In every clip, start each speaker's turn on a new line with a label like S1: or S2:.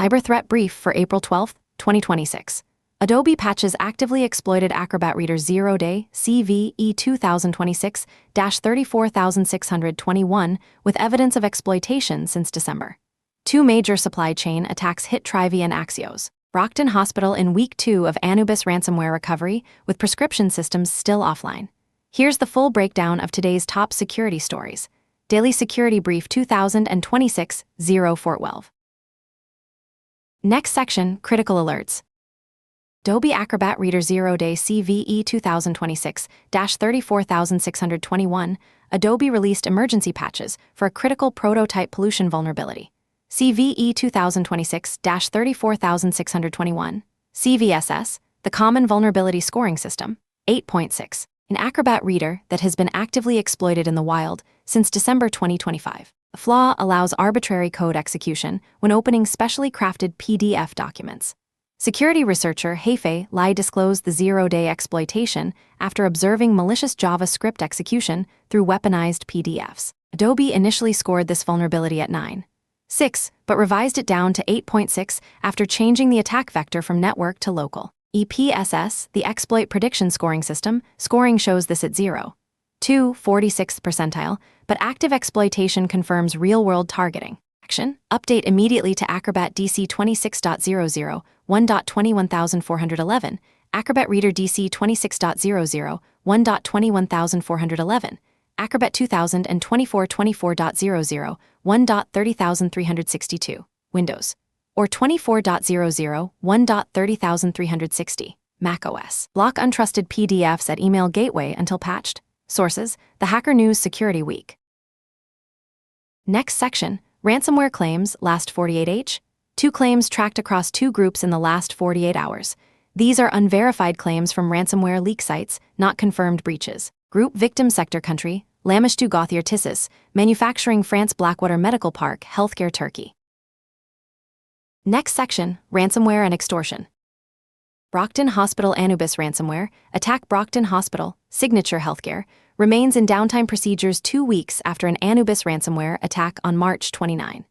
S1: Cyber Threat Brief for April 12, 2026. Adobe patches actively exploited Acrobat Reader 0-day CVE 2026-34621 with evidence of exploitation since December. Two major supply chain attacks hit Trivy and Axios. Brockton Hospital in Week 2 of Anubis ransomware recovery, with prescription systems still offline. Here's the full breakdown of today's top security stories. Daily Security Brief 2026-0 Fort Welv. Next section, Critical Alerts. Adobe Acrobat Reader 0-day CVE 2026-34621, Adobe released emergency patches for a critical prototype pollution vulnerability. CVE 2026-34621, CVSS, the Common Vulnerability Scoring System, 8.6, an Acrobat Reader that has been actively exploited in the wild since December 2025. The flaw allows arbitrary code execution when opening specially crafted PDF documents. Security researcher Hefei Lai disclosed the 0-day exploitation after observing malicious JavaScript execution through weaponized PDFs. Adobe initially scored this vulnerability at 9.6, but revised it down to 8.6 after changing the attack vector from network to local. EPSS, the exploit prediction scoring system, scoring shows this at 0.2, 46th percentile, but active exploitation confirms real-world targeting. Action: update immediately to Acrobat DC 26.00, 1.21411, Acrobat Reader DC 26.00, 1.21411, Acrobat 2024-24.00, 1.30362, Windows, or 24.00, 1.30360, macOS. Block untrusted PDFs at email gateway until patched. Sources: The Hacker News Security Week. Next section, ransomware claims last 48h. 2 claims tracked across 2 groups in the last 48 hours. These are unverified claims from ransomware leak sites, not confirmed breaches. Group victim sector country, Lamishtu Gothier Tissus, manufacturing France Blackwater Medical Park, healthcare Turkey. Next section, ransomware and extortion. Brockton Hospital Anubis ransomware, attack Brockton Hospital, Signature Healthcare, remains in downtime procedures 2 weeks after an Anubis ransomware attack on March 29.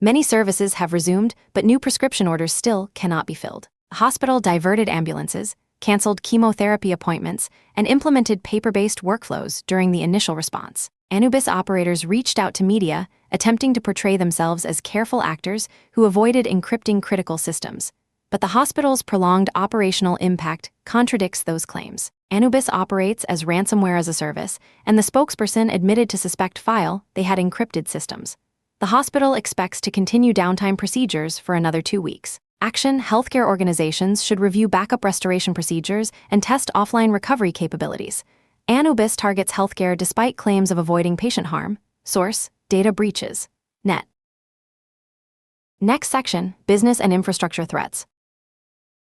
S1: Many services have resumed, but new prescription orders still cannot be filled. The hospital diverted ambulances, canceled chemotherapy appointments, and implemented paper-based workflows during the initial response. Anubis operators reached out to media, attempting to portray themselves as careful actors who avoided encrypting critical systems. But the hospital's prolonged operational impact contradicts those claims. Anubis operates as ransomware as a service, and the spokesperson admitted to suspect file they had encrypted systems. The hospital expects to continue downtime procedures for another 2 weeks. Action: healthcare organizations should review backup restoration procedures and test offline recovery capabilities. Anubis targets healthcare despite claims of avoiding patient harm. Source: data breaches. Net. Next section, business and infrastructure threats.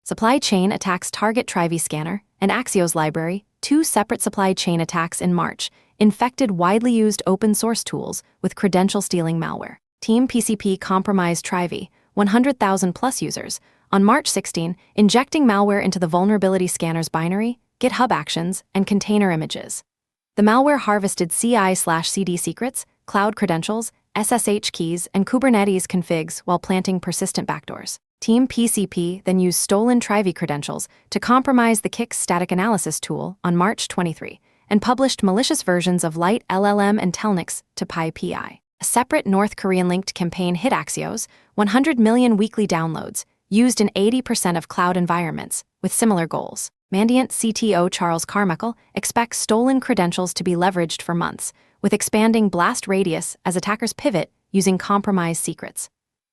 S1: Supply chain attacks target Trivy Scanner and Axios Library, 2 separate supply chain attacks in March, infected widely used open-source tools with credential-stealing malware. Team PCP compromised Trivy, 100,000-plus users, on March 16, injecting malware into the vulnerability scanner's binary, GitHub Actions, and container images. The malware harvested CI/CD secrets, cloud credentials, SSH keys, and Kubernetes configs while planting persistent backdoors. Team PCP then used stolen Trivy credentials to compromise the Kix static analysis tool on March 23, and published malicious versions of Lite LLM and Telnix to PyPI. A separate North Korean-linked campaign hit Axios, 100 million weekly downloads, used in 80% of cloud environments, with similar goals. Mandiant CTO Charles Carmichael expects stolen credentials to be leveraged for months, with expanding blast radius as attackers pivot using compromised secrets.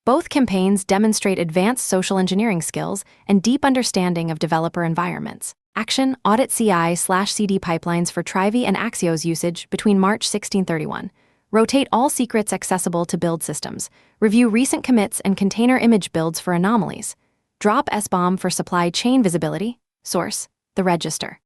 S1: Both campaigns demonstrate advanced social engineering skills and deep understanding of developer environments. Action: audit CI/CD pipelines for Trivy and Axios usage between March 16-31. Rotate all secrets accessible to build systems. Review recent commits and container image builds for anomalies. Drop SBOM for supply chain visibility. Source: The Register.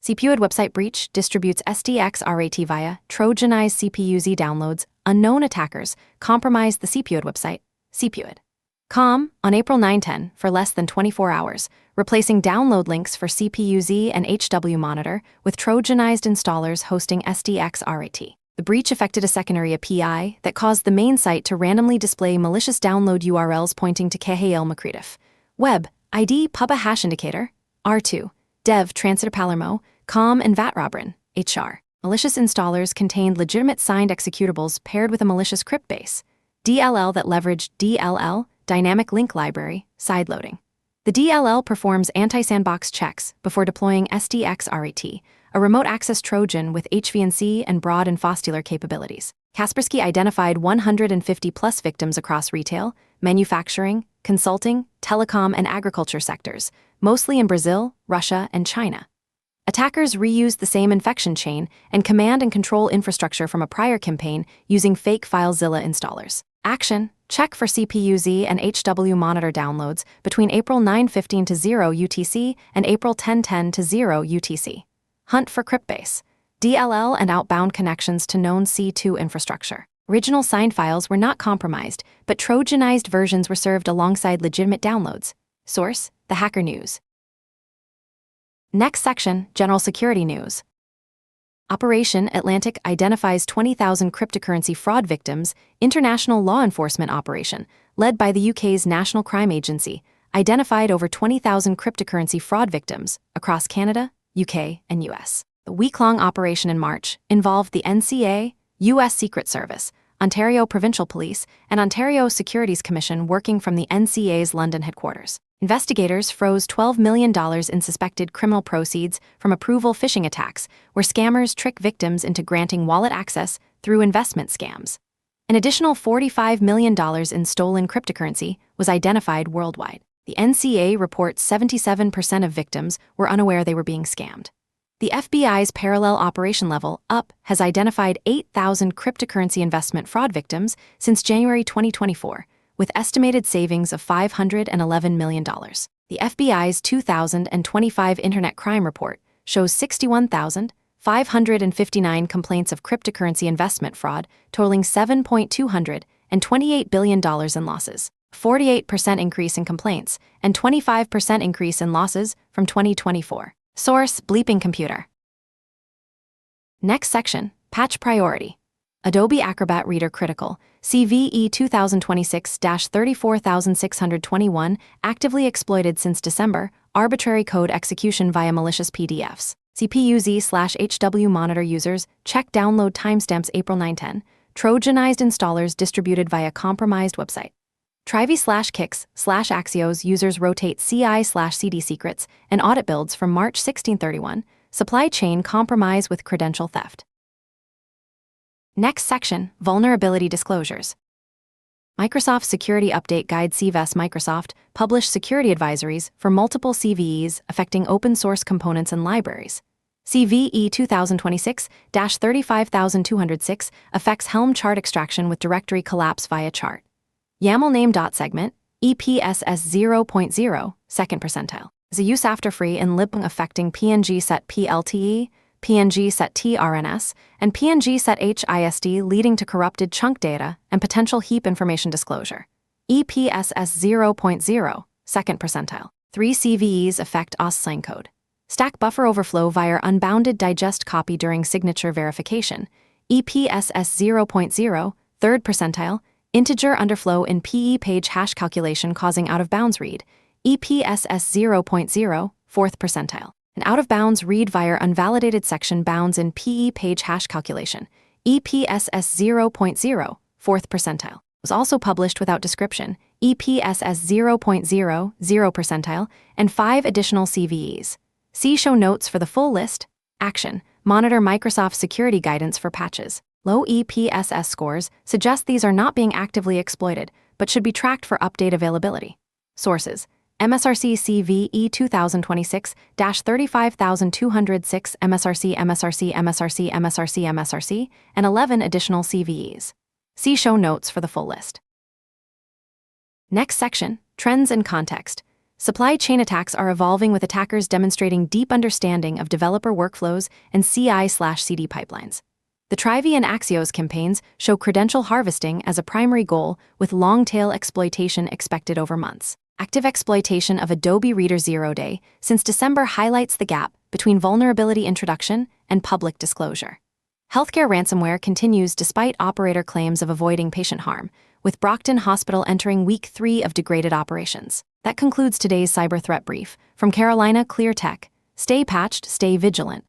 S1: CPUID website breach distributes SDXRAT via Trojanized CPUZ downloads. Unknown attackers compromised the CPUID website, CPUID.com, on April 9-10 for less than 24 hours, replacing download links for CPUZ and HW Monitor with Trojanized installers hosting SDXRAT. The breach affected a secondary API that caused the main site to randomly display malicious download URLs pointing to KHL Makridov. Web, ID Puba hash indicator, R2, Dev Transitor Palermo, COM and VATROBRIN, HR. Malicious installers contained legitimate signed executables paired with a malicious crypt base. DLL that leveraged DLL, Dynamic Link Library, sideloading. The DLL performs anti-sandbox checks before deploying SDXRAT, a remote access Trojan with HVNC and broad and fostealer capabilities. Kaspersky identified 150-plus victims across retail, manufacturing, consulting, telecom, and agriculture sectors, mostly in Brazil, Russia, and China. Attackers reused the same infection chain and command and control infrastructure from a prior campaign using fake FileZilla installers. Action: check for CPUZ and HW monitor downloads between April 9:15 to 0 UTC and April 10:10 to 0 UTC. Hunt for cryptbase, DLL and outbound connections to known C2 infrastructure. Original signed files were not compromised, but Trojanized versions were served alongside legitimate downloads. Source: The Hacker News. Next section, General Security News. Operation Atlantic identifies 20,000 cryptocurrency fraud victims. International law enforcement operation, led by the UK's National Crime Agency, identified over 20,000 cryptocurrency fraud victims across Canada, UK, and US. The week-long operation in March involved the NCA, US Secret Service, Ontario Provincial Police, and Ontario Securities Commission working from the NCA's London headquarters. Investigators froze $12 million in suspected criminal proceeds from approval phishing attacks, where scammers trick victims into granting wallet access through investment scams. An additional $45 million in stolen cryptocurrency was identified worldwide. The NCA reports 77% of victims were unaware they were being scammed. The FBI's parallel operation level, UP, has identified 8,000 cryptocurrency investment fraud victims since January 2024, with estimated savings of $511 million. The FBI's 2025 Internet Crime Report shows 61,559 complaints of cryptocurrency investment fraud, totaling $7.228 billion in losses. 48% increase in complaints and 25% increase in losses from 2024. Source: Bleeping Computer. Next section, Patch Priority. Adobe Acrobat Reader Critical, CVE 2026-34621, actively exploited since December, arbitrary code execution via malicious PDFs. CPUZ/HW monitor users, check download timestamps April 9/10, Trojanized installers distributed via compromised website. Trivy/Kix/Axios users rotate CI/CD secrets and audit builds from March 16/31, supply chain compromise with credential theft. Next section, Vulnerability Disclosures. Microsoft Security Update Guide. CVS Microsoft published security advisories for multiple CVEs affecting open-source components and libraries. CVE 2026-35206 affects Helm chart extraction with directory collapse via chart. YAML name.segment, EPSS 0.0, second percentile, is a use after free in libng affecting PNG set PLTE, PNG set TRNS, and PNG set HISD, leading to corrupted chunk data and potential heap information disclosure. EPSS 0.0, second percentile. 3 CVEs affect OSSLang code. Stack buffer overflow via unbounded digest copy during signature verification. EPSS 0.0, third percentile. Integer underflow in PE page hash calculation causing out-of-bounds read. EPSS 0.0, fourth percentile. An out-of-bounds read via unvalidated section bounds in PE page hash calculation. EPSS 0.0, fourth percentile. Was also published without description. EPSS 0.0, 0 percentile, and 5 additional CVEs. See show notes for the full list. Action: monitor Microsoft security guidance for patches. Low EPSS scores suggest these are not being actively exploited, but should be tracked for update availability. Sources: MSRC CVE 2026-35206, MSRC, and 11 additional CVEs. See show notes for the full list. Next section, Trends and Context. Supply chain attacks are evolving, with attackers demonstrating deep understanding of developer workflows and CI/CD pipelines. The Trivy and Axios campaigns show credential harvesting as a primary goal, with long-tail exploitation expected over months. Active exploitation of Adobe Reader 0-day since December highlights the gap between vulnerability introduction and public disclosure. Healthcare ransomware continues despite operator claims of avoiding patient harm, with Brockton Hospital entering week 3 of degraded operations. That concludes today's cyber threat brief. From Carolina Clear Tech, stay patched, stay vigilant.